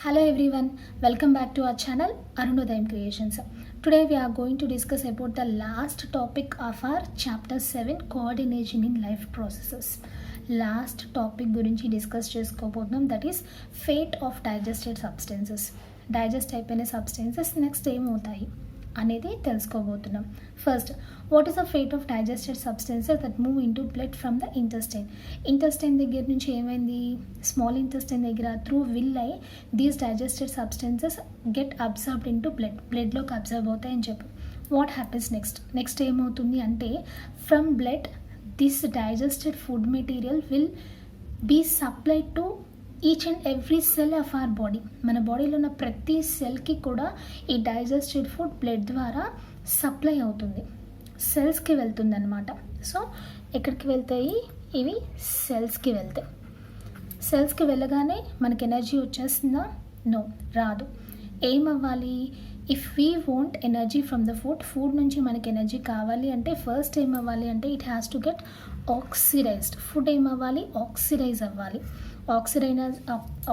Hello everyone, welcome back to our channel Arunodayam Creations. Today we are going to discuss about the last topic of our chapter 7, coordination in life processes. Last topic గురించి discuss చేసుకోబోతున్నాం, that is fate of digested substances. Digest అయిపోయిన substances next ఏమవుతాయి అనేది తెలుసుకోబోతున్నాం. First, what is the fate of digested substances that move into blood from the intestine దగ్గర నుంచి ఏమైంది, small intestine దగ్గర through villi these digested substances get absorbed into బ్లడ్లోకి absorb అవుతాయని చెప్పు. వాట్ హ్యాపెన్స్ నెక్స్ట్ ఏమవుతుంది అంటే, from blood this digested food material will be supplied to each and every cell of our body. మన బాడీలో ఉన్న ప్రతి సెల్కి కూడా ఈ డైజెస్టెడ్ ఫుడ్ బ్లడ్ ద్వారా సప్లై అవుతుంది, సెల్స్కి వెళ్తుంది అనమాట. సో ఎక్కడికి వెళ్తాయి ఇవి? సెల్స్కి వెళ్తాయి. సెల్స్కి వెళ్ళగానే మనకి ఎనర్జీ వచ్చేస్తుందా? నో, రాదు. ఏమవ్వాలి? If we want energy from the food నుంచి మనకి ఎనర్జీ కావాలి అంటే ఫస్ట్ ఏమవ్వాలి అంటే it has to get oxidized. Food ఏమవ్వాలి? ఆక్సిడైజ్ అవ్వాలి.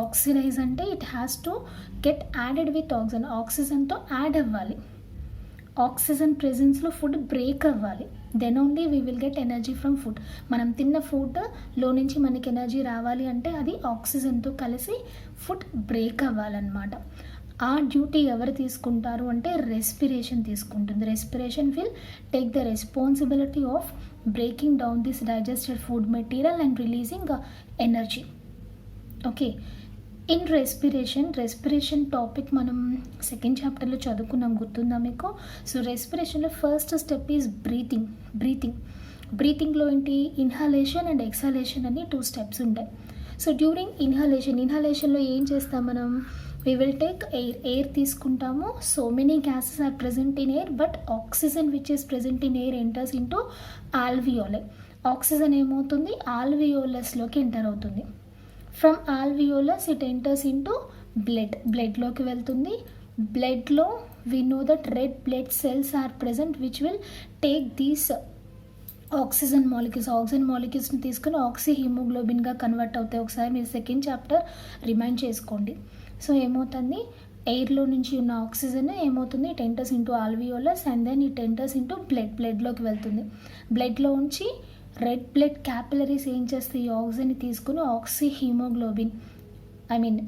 ఆక్సిడైజ్ అంటే it has to get added with oxygen. ఆక్సిజన్తో యాడ్ అవ్వాలి. ఆక్సిజన్ ప్రెజెన్స్లో ఫుడ్ బ్రేక్ అవ్వాలి. Then only we will get energy from food. మనం తిన్న ఫుడ్లో నుంచి మనకి ఎనర్జీ రావాలి అంటే అది ఆక్సిజన్తో కలిసి ఫుడ్ బ్రేక్ అవ్వాలన్నమాట. ఆ డ్యూటీ ఎవరు తీసుకుంటారు అంటే రెస్పిరేషన్ తీసుకుంటుంది. Respiration will take the responsibility of breaking down this digested food material and releasing energy. Okay, in respiration topic మనం సెకండ్ చాప్టర్లో చదువుకున్నాం, గుర్తుందా మీకు? సో రెస్పిరేషన్లో ఫస్ట్ స్టెప్ ఈజ్ బ్రీతింగ్లో ఏంటి? ఇన్హలేషన్ అండ్ ఎక్సలేషన్ అని 2 స్టెప్స్ ఉంటాయి. సో డ్యూరింగ్ ఇన్హలేషన్లో ఏం చేస్తాం మనం? we will take air తీసుకుంటాము. so many gases are present in air but oxygen which is present in air enters into alveoli. Oxygen ఏమవుతుంది? ఆల్వియోలస్లోకి enter అవుతుంది. From alveolus it enters into బ్లడ్లోకి వెళ్తుంది. బ్లడ్లో we know that red blood cells are present which will take these oxygen మాలిక్యూల్స్ని తీసుకుని oxy హిమోగ్లోబిన్గా convert అవుతాయి. ఒకసారి మీరు సెకండ్ చాప్టర్ రిమైండ్ చేసుకోండి. సో ఏమవుతుంది? ఎయిర్లో నుంచి ఉన్న ఆక్సిజన్ ఏమవుతుంది? It enters into alveolus and then it enters into బ్లడ్లోకి వెళ్తుంది. బ్లడ్లో ఉంచి రెడ్ బ్లడ్ క్యాపిలరీస్ ఏం చేస్తాయి? ఈ ఆక్సిజన్ని తీసుకుని ఆక్సీ హిమోగ్లోబిన్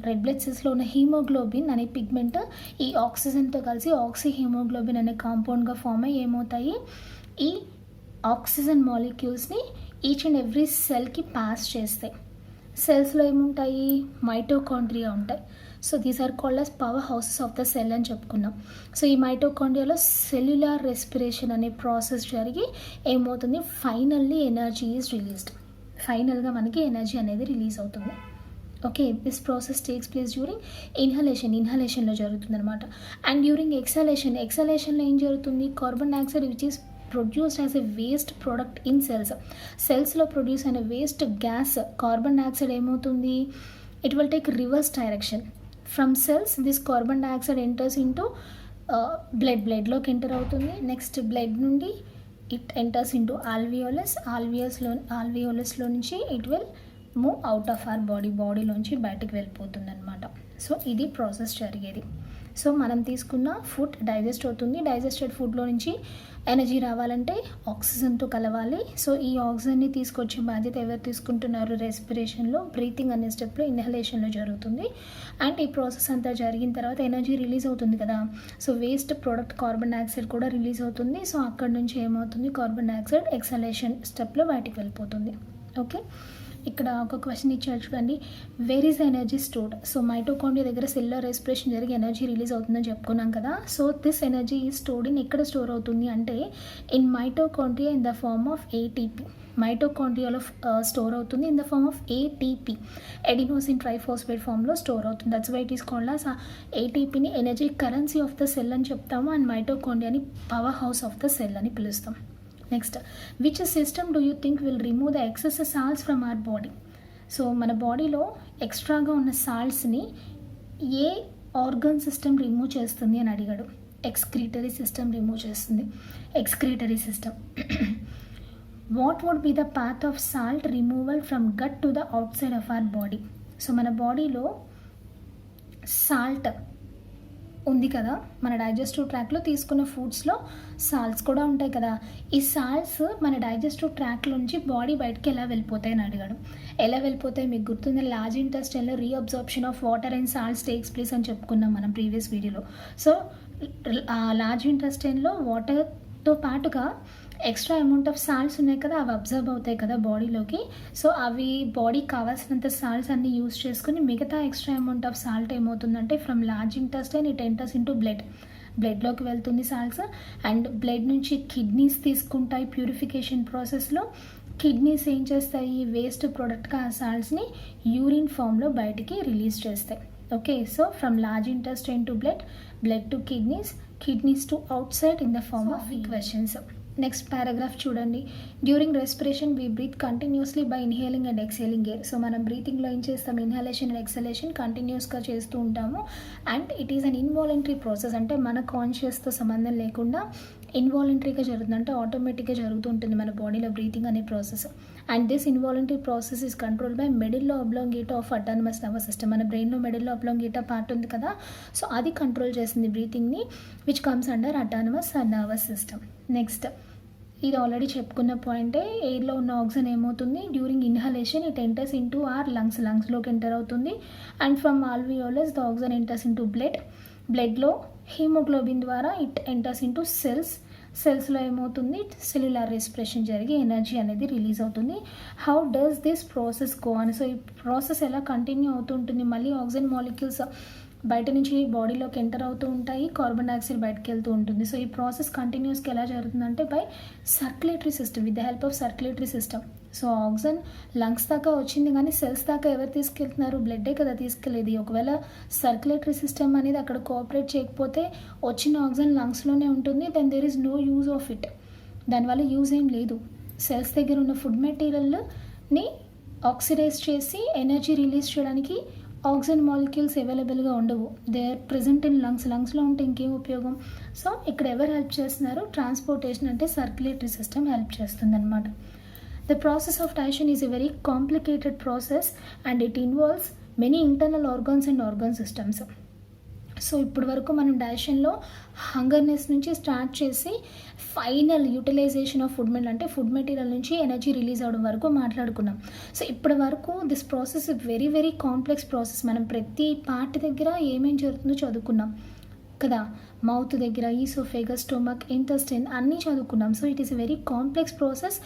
రెడ్ బ్లడ్ సెల్స్లో ఉన్న హీమోగ్లోబిన్ అనే పిగ్మెంట్ ఈ ఆక్సిజన్తో కలిసి ఆక్సీ హిమోగ్లోబిన్ అనే కాంపౌండ్గా ఫామ్ అయ్యి ఏమవుతాయి? ఈ ఆక్సిజన్ మాలిక్యూల్స్ని ఈచ్ అండ్ ఎవ్రీ సెల్కి పాస్ చేస్తాయి. సెల్స్లో ఏముంటాయి? మైటోకాండ్రియా ఉంటాయి. So these are called as power houses of the cell అని చెప్పుకున్నాం. సో ఈ మైటోకాండ్రియాలో సెల్యులార్ రెస్పిరేషన్ అనే ప్రాసెస్ జరిగి ఏమవుతుంది? Finally energy is released. ఫైనల్గా మనకి ఎనర్జీ అనేది రిలీజ్ అవుతుంది. Okay, this process takes place during ఇన్హలేషన్లో జరుగుతుంది అనమాట. అండ్ డ్యూరింగ్ ఎక్సలేషన్లో ఏం జరుగుతుంది? Carbon dioxide which is produced as a waste product in సెల్స్లో ప్రొడ్యూస్ అయిన వేస్ట్ గ్యాస్ కార్బన్ డైఆక్సైడ్ ఏమవుతుంది? It will take reverse direction from cells. This carbon dioxide enters into బ్లడ్లోకి ఎంటర్ అవుతుంది. నెక్స్ట్ బ్లడ్ నుండి it enters into ఆల్వియోలస్లో నుంచి it will move out of our బాడీలోంచి బయటకు వెళ్ళిపోతుంది అనమాట. సో ఇది ప్రాసెస్ జరిగేది. సో మనం తీసుకున్న ఫుడ్ డైజెస్ట్ అవుతుంది. డైజెస్టెడ్ ఫుడ్లో నుంచి ఎనర్జీ రావాలంటే ఆక్సిజన్తో కలవాలి. సో ఈ ఆక్సిజన్ని తీసుకొచ్చే బాధ్యత ఎవరు తీసుకుంటున్నారు? రెస్పిరేషన్లో, బ్రీతింగ్ అనే స్టెప్లో, ఇన్హలేషన్లో జరుగుతుంది. అండ్ ఈ ప్రాసెస్ అంతా జరిగిన తర్వాత ఎనర్జీ రిలీజ్ అవుతుంది కదా. So waste product carbon dioxide కూడా రిలీజ్ అవుతుంది. సో అక్కడ నుంచి ఏమవుతుంది? కార్బన్ డైఆక్సైడ్ ఎక్సలేషన్ స్టెప్లో బయటికి వెళ్ళిపోతుంది. ఓకే, ఇక్కడ ఒక క్వశ్చన్ ఇచ్చారు చూడండి, where is energy stored? So mitochondria దగ్గర సెల్యులర్ రెస్పిరేషన్ జరిగి ఎనర్జీ రిలీజ్ అవుతుందని చెప్పుకున్నాం కదా. So this energy is stored in ఎక్కడ స్టోర్ అవుతుంది అంటే in mitochondria in the form of ATP. మైటోకాండ్రియాలో స్టోర్ అవుతుంది in the form of ATP, adenosine triphosphate ఫామ్లో స్టోర్ అవుతుంది. That's why it is called as ఏటీపీని energy currency of the cell అని చెప్తాము. అండ్ మైటోకాండ్రియాని power house of the cell అని పిలుస్తాం. Next, which system do you think will remove the excess salts from our body? So మన బాడీలో ఎక్స్ట్రాగా ఉన్న సాల్ట్స్ని ఏ ఆర్గన్ సిస్టమ్ రిమూవ్ చేస్తుంది అని అడిగాడు. ఎక్స్క్రీటరీ సిస్టమ్ రిమూవ్ చేస్తుంది. Excretory system. What would be the path of salt removal from gut to the outside of our body? So మన బాడీలో సాల్ట్ ఉంది కదా, మన డైజెస్టివ్ ట్రాక్లో తీసుకున్న ఫుడ్స్లో సాల్ట్స్ కూడా ఉంటాయి కదా. ఈ సాల్ట్స్ మన డైజెస్టివ్ ట్రాక్ నుంచి బాడీ బయటకి ఎలా వెళ్ళిపోతాయి అని అడిగాడు. ఎలా వెళ్ళిపోతాయి మీకు గుర్తుంది, లార్జ్ ఇంటెస్టైన్లో reabsorption of water and salts takes place అని చెప్పుకున్నాం మనం ప్రీవియస్ వీడియోలో. సో లార్జ్ ఇంటెస్టైన్లో వాటర్తో పాటుగా ఎక్స్ట్రా అమౌంట్ ఆఫ్ సాల్ట్స్ ఉన్నాయి కదా, అవి అబ్జర్వ్ అవుతాయి కదా బాడీలోకి. సో అవి బాడీకి కావాల్సినంత సాల్ట్స్ అన్ని యూజ్ చేసుకుని మిగతా ఎక్స్ట్రా అమౌంట్ ఆఫ్ సాల్ట్ ఏమవుతుందంటే from large intestine it enters into బ్లడ్లోకి వెళ్తుంది సాల్ట్స్. అండ్ బ్లడ్ నుంచి కిడ్నీస్ తీసుకుంటాయి ప్యూరిఫికేషన్ ప్రాసెస్లో. కిడ్నీస్ ఏం చేస్తాయి, వేస్ట్ ప్రోడక్ట్గా ఆ సాల్ట్స్ని యూరిన్ ఫామ్లో బయటికి రిలీజ్ చేస్తాయి. Okay, so from large intestine to blood to kidneys to outside in the form of questions. Next paragraph చూడండి. During respiration we breathe continuously by inhaling and exhaling air. So మనం బ్రీతింగ్లో ఏం చేస్తాం, inhalation and exhalation కంటిన్యూస్గా చేస్తూ ఉంటాము. And it is an involuntary process, అంటే మన కాన్షియస్తో సంబంధం లేకుండా ఇన్వాలంటరీగా జరుగుతుంది, అంటే ఆటోమేటిక్గా జరుగుతూ ఉంటుంది మన బాడీలో బ్రీతింగ్ అనే process. And this involuntary process is control by medulla oblongata of autonomous nervous system. మన బ్రెయిన్లో మెడిల్లో అబ్లాంగేటా పార్ట్ ఉంది కదా, సో అది కంట్రోల్ చేస్తుంది బ్రీతింగ్ని, which comes under autonomous nervous system. Next, ఇది ఆల్రెడీ చెప్పుకున్న పాయింటే, ఎయిర్లో ఉన్న ఆక్సిజన్ ఏమవుతుంది, during inhalation it enters into our లంగ్స్లోకి ఎంటర్ అవుతుంది. And from alveolus the oxygen enters into బ్లడ్లో హీమోగ్లోబిన్ ద్వారా ఇట్ ఎంటర్స్ ఇంటూ సెల్స్లో ఏమవుతుంది, సెల్యులార్ రెస్పిరేషన్ జరిగి ఎనర్జీ అనేది రిలీజ్ అవుతుంది. How does this process go అని, సో ఈ ప్రాసెస్ ఎలా కంటిన్యూ అవుతూ ఉంటుంది, మళ్ళీ ఆక్సిజన్ మాలిక్యూల్స్ బయట నుంచి బాడీలోకి ఎంటర్ అవుతూ ఉంటాయి, కార్బన్ డైఆక్సైడ్ బయటకు వెళ్తూ ఉంటుంది. సో ఈ ప్రాసెస్ కంటిన్యూస్గా ఎలా జరుగుతుందంటే by circulatory system, with the help of circulatory system. So oxygen lungs దాకా వచ్చింది కానీ సెల్స్ దాకా ఎవరు తీసుకెళ్తున్నారు, బ్లడ్డే కదా తీసుకెళ్ళేది. ఒకవేళ సర్క్యులేటరీ సిస్టమ్ అనేది అక్కడ కోఆపరేట్ చేయకపోతే వచ్చిన ఆక్సిజన్ లంగ్స్లోనే ఉంటుంది, then there is no use of it. దానివల్ల యూజ్ ఏం లేదు. సెల్స్ దగ్గర ఉన్న ఫుడ్ మెటీరియల్ని ఆక్సిడైజ్ చేసి ఎనర్జీ రిలీజ్ చేయడానికి ఆక్సిజన్ మాలిక్యూల్స్ అవైలబుల్గా ఉండవు, దే ఆర్ ప్రెజెంట్ ఇన్ లంగ్స్లో ఉంటే ఇంకేం ఉపయోగం. సో ఇక్కడ ఎవరు హెల్ప్ చేస్తున్నారు, ట్రాన్స్పోర్టేషన్ అంటే సర్క్యులేటరీ సిస్టమ్ హెల్ప్ చేస్తుంది అనమాట. The process of digestion is a very complicated process and it involves many internal organs and organ systems. So ఇప్పటి వరకు మనం డైజెషన్లో హంగర్నెస్ నుంచి స్టార్ట్ చేసి final utilisation of food material నుంచి ఎనర్జీ రిలీజ్ అవ్వడం వరకు మాట్లాడుకున్నాం. సో ఇప్పటి వరకు this process very very complex process. మనం ప్రతి పార్ట్ దగ్గర ఏమేం జరుగుతుందో చదువుకున్నాం కదా, మౌత్ దగ్గర ఈసోఫేగస్, స్టొమక్, ఇంటెస్టైన్ అన్నీ చదువుకున్నాం. So it is a very complex process,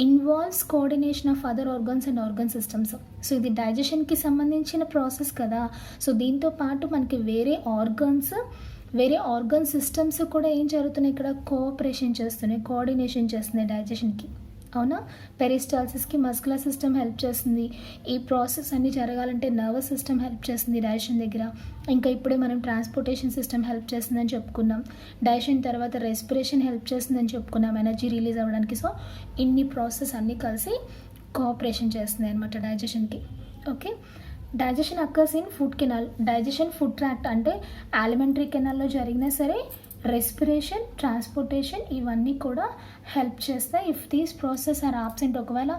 involves coordination of other organs and organ systems. So ఇది డైజెషన్కి సంబంధించిన ప్రాసెస్ కదా. సో దీంతో పాటు మనకి వేరే ఆర్గన్ సిస్టమ్స్ కూడా ఏం జరుగుతున్నాయి, ఇక్కడ కోఆపరేషన్ చేస్తున్నాయి, కోఆర్డినేషన్ చేస్తున్నాయి డైజెషన్కి. అవునా, పెరిస్టాల్సిస్కి మస్కులర్ సిస్టమ్ హెల్ప్ చేస్తుంది. ఈ ప్రాసెస్ అన్నీ జరగాలంటే నర్వస్ సిస్టమ్ హెల్ప్ చేస్తుంది డైజెషన్ దగ్గర. ఇంకా ఇప్పుడే మనం ట్రాన్స్పోర్టేషన్ సిస్టమ్ హెల్ప్ చేస్తుందని చెప్పుకున్నాం. డైజెషన్ తర్వాత రెస్పిరేషన్ హెల్ప్ చేస్తుందని చెప్పుకున్నాం ఎనర్జీ రిలీజ్ అవ్వడానికి. సో ఇన్ని ప్రాసెస్ అన్నీ కలిసి కోఆపరేషన్ చేస్తుంది అనమాట డైజెషన్కి. Okay, digestion occurs in food canal. Digestion food tract అంటే ఆలిమెంటరీ కెనాల్లో జరిగినా సరే రెస్పిరేషన్, ట్రాన్స్పోర్టేషన్ ఇవన్నీ కూడా హెల్ప్ చేస్తాయి. If these process are absent, ఒకవేళ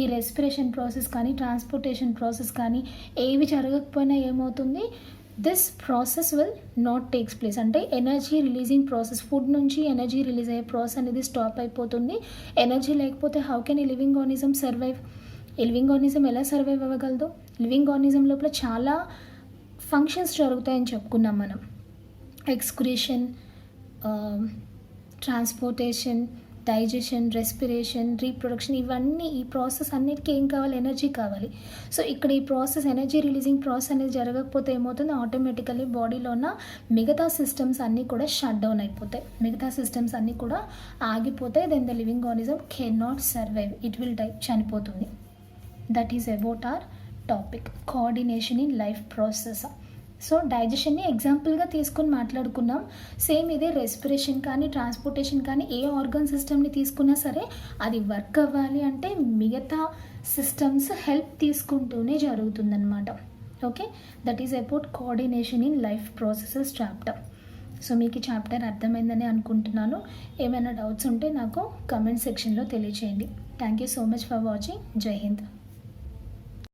ఈ రెస్పిరేషన్ ప్రాసెస్ కానీ ట్రాన్స్పోర్టేషన్ ప్రాసెస్ కానీ ఏవి జరగకపోయినా ఏమవుతుంది, this process will not takes place. అంటే ఎనర్జీ రిలీజింగ్ ప్రాసెస్, ఫుడ్ నుంచి ఎనర్జీ రిలీజ్ అయ్యే ప్రాసెస్ అనేది స్టాప్ అయిపోతుంది. ఎనర్జీ లేకపోతే how can a living organism survive? ఈ లివింగ్ ఆర్గానిజం ఎలా సర్వైవ్ అవ్వగలదు? లివింగ్ ఆర్గానిజం లోపల చాలా ఫంక్షన్స్ జరుగుతాయని చెప్పుకున్నాం మనం. Excretion, transportation, digestion, respiration, reproduction, ఇవన్నీ ఈ ప్రాసెస్ అన్నిటికీ ఏం కావాలి, ఎనర్జీ కావాలి. సో ఇక్కడ ఈ ప్రాసెస్ ఎనర్జీ రిలీజింగ్ ప్రాసెస్ అనేది జరగకపోతే ఏమవుతుంది, ఆటోమేటికల్లీ బాడీలో ఉన్న మిగతా సిస్టమ్స్ అన్నీ కూడా షట్ డౌన్ అయిపోతాయి, మిగతా సిస్టమ్స్ అన్నీ కూడా ఆగిపోతాయి. Then the living organism can not survive, it will die, చనిపోతుంది. That is about our topic, coordination in life process. So డైజెషన్ని ఎగ్జాంపుల్గా తీసుకొని మాట్లాడుకున్నాం. సేమ్ ఇదే రెస్పిరేషన్ కానీ ట్రాన్స్పోర్టేషన్ కానీ ఏ ఆర్గన్ సిస్టమ్ని తీసుకున్నా సరే అది వర్క్ అవ్వాలి అంటే మిగతా సిస్టమ్స్ హెల్ప్ తీసుకుంటూనే జరుగుతుందన్నమాట. Okay, that is about coordination in life processes chapter. So మీకు ఈ చాప్టర్ అర్థమైందని అనుకుంటున్నాను. ఏమైనా డౌట్స్ ఉంటే నాకు కమెంట్ సెక్షన్లో తెలియచేయండి. Thank you so much for watching. జై హింద్.